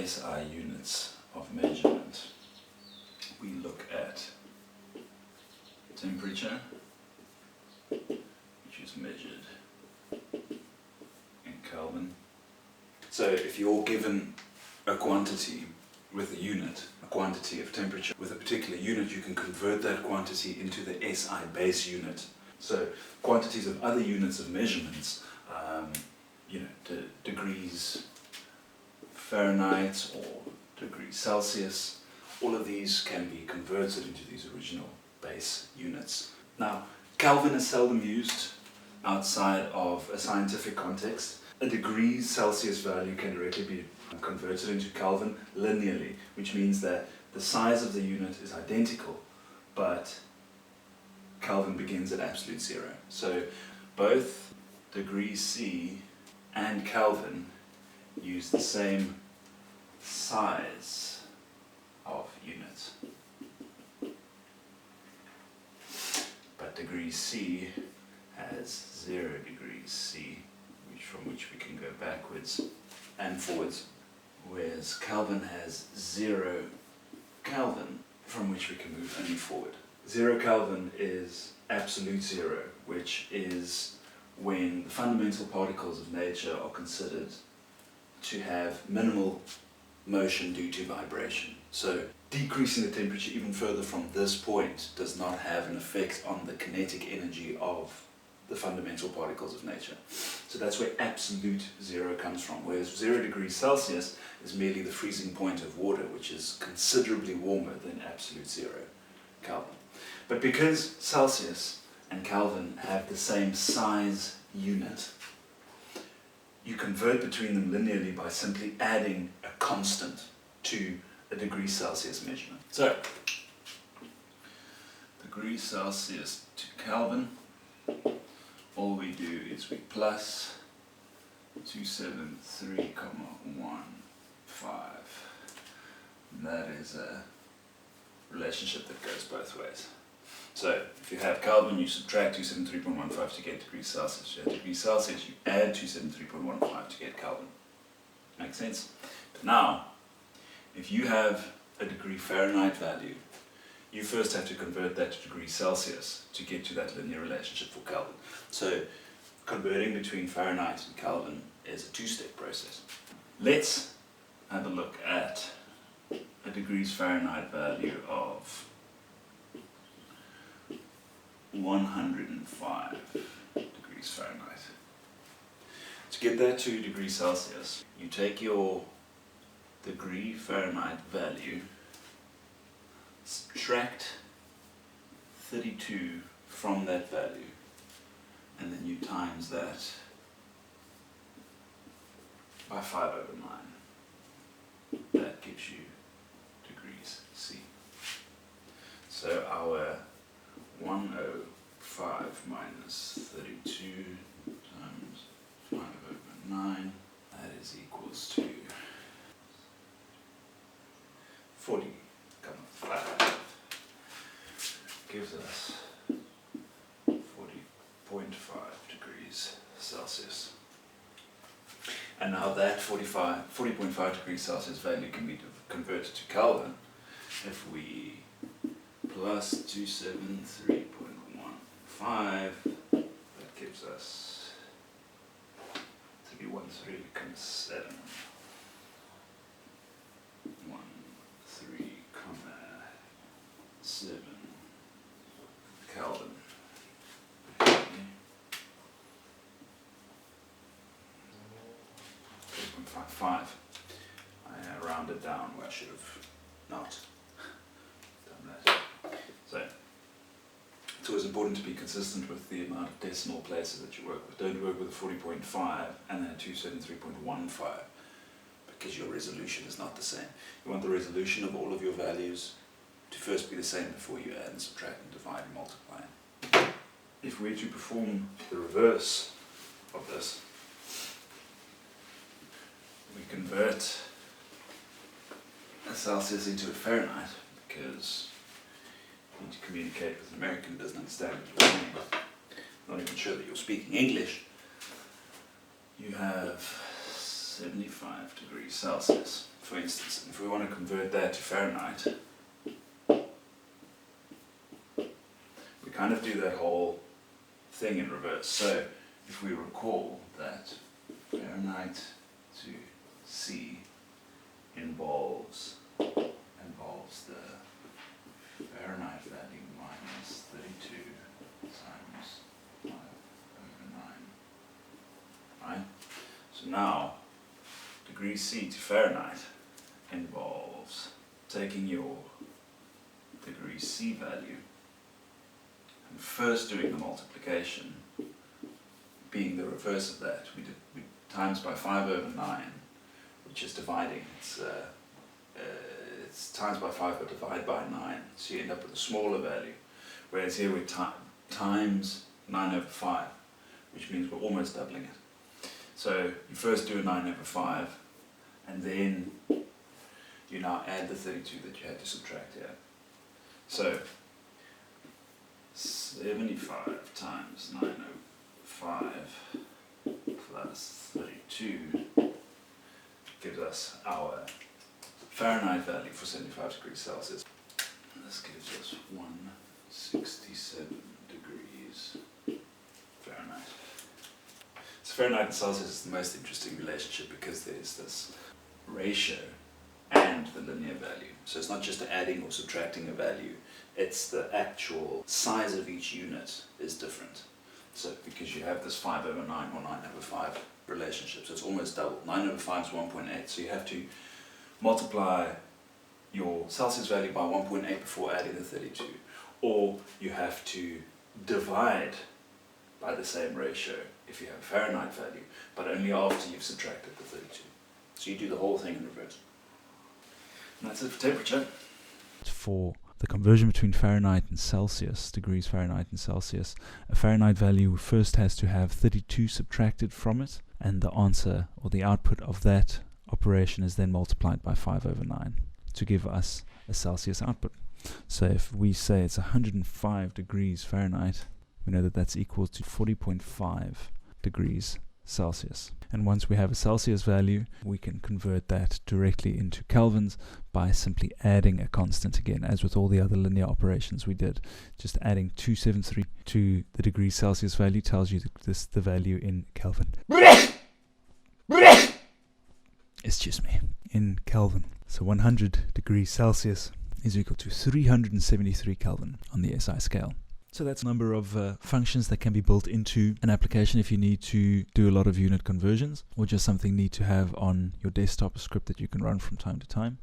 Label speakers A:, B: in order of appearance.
A: SI units of measurement, we look at temperature, which is measured in Kelvin. So if you're given a quantity with a unit, a quantity of temperature with a particular unit, you can convert that quantity into the SI base unit. So quantities of other units of measurements, degrees Fahrenheit or degrees Celsius, all of these can be converted into these original base units. Now, Kelvin is seldom used outside of a scientific context. A degrees Celsius value can directly be converted into Kelvin linearly, which means that the size of the unit is identical, but Kelvin begins at absolute zero. So both degrees C and Kelvin use the same size of unit. But degrees C has 0 degrees C, from which we can go backwards and forwards, whereas Kelvin has 0 Kelvin, from which we can move only forward. 0 Kelvin is absolute zero, which is when the fundamental particles of nature are considered to have minimal motion due to vibration. So decreasing the temperature even further from this point does not have an effect on the kinetic energy of the fundamental particles of nature. So that's where absolute zero comes from, whereas 0 degrees Celsius is merely the freezing point of water, which is considerably warmer than absolute 0 Kelvin. But because Celsius and Kelvin have the same size unit, you convert between them linearly by simply adding a constant to a degrees Celsius measurement. So, degrees Celsius to Kelvin, all we do is we plus 273,15. That is a relationship that goes both ways. So if you have Kelvin, you subtract 273.15 to get degrees Celsius. You have degrees Celsius, you add 273.15 to get Kelvin. Make sense? But now, if you have a degree Fahrenheit value, you first have to convert that to degrees Celsius to get to that linear relationship for Kelvin. So converting between Fahrenheit and Kelvin is a two-step process. Let's have a look at a degrees Fahrenheit value of 105 degrees Fahrenheit. To get that to degrees Celsius, you take your degree Fahrenheit value, subtract 32 from that value, and then you times that by 5/9. That gives you degrees C. So our 105 minus 32 times 5/9, that is equals to 40,5. Gives us 40.5 degrees Celsius. And now that 40.5 degrees Celsius value can be converted to Kelvin if we plus 273.15, that gives us 313 becomes 7. 13,7 Kelvin. 3.55. I rounded down where I should have not done that. So it's always important to be consistent with the amount of decimal places that you work with. Don't work with a 40.5 and then a 273.15 because your resolution is not the same. You want the resolution of all of your values to first be the same before you add and subtract and divide and multiply. If we were to perform the reverse of this, we convert a Celsius into a Fahrenheit because you need to communicate with an American who doesn't understand what you're saying. Not even sure that you're speaking English. You have 75 degrees Celsius. For instance, if we want to convert that to Fahrenheit, we kind of do that whole thing in reverse. So if we recall that Fahrenheit to C involves the Fahrenheit value minus 32 times 5 over 9. Right? So now, degrees C to Fahrenheit involves taking your degrees C value and first doing the multiplication, being the reverse of that. We times by 5 over 9, which is dividing. It's times by 5 but divide by 9, so you end up with a smaller value. Whereas here we times 9 over 5, which means we're almost doubling it. So you first do a 9 over 5, and then you now add the 32 that you had to subtract here. So 75 times 9 over 5 plus 32 gives us our Fahrenheit value for 75 degrees Celsius. And this gives us 167 degrees Fahrenheit. So Fahrenheit and Celsius is the most interesting relationship because there's this ratio and the linear value. So it's not just adding or subtracting a value, it's the actual size of each unit is different. So because you have this 5 over 9 or 9 over 5 relationship, so it's almost double. 9 over 5 is 1.8, so you have to multiply your Celsius value by 1.8 before adding the 32, or you have to divide by the same ratio if you have a Fahrenheit value, but only after you've subtracted the 32. So you do the whole thing in reverse. And that's it for temperature.
B: For the conversion between Fahrenheit and Celsius, degrees Fahrenheit and Celsius, a Fahrenheit value first has to have 32 subtracted from it, and the answer or the output of that operation is then multiplied by 5 over 9 to give us a Celsius output. So if we say it's 105 degrees Fahrenheit, we know that that's equal to 40.5 degrees Celsius. And once we have a Celsius value, we can convert that directly into Kelvins by simply adding a constant again, as with all the other linear operations we did. Just adding 273 to the degrees Celsius value tells you the value in Kelvin. Excuse me. In Kelvin. So 100 degrees Celsius is equal to 373 Kelvin on the SI scale. So that's a number of functions that can be built into an application if you need to do a lot of unit conversions, or just something neat to have on your desktop, a script that you can run from time to time.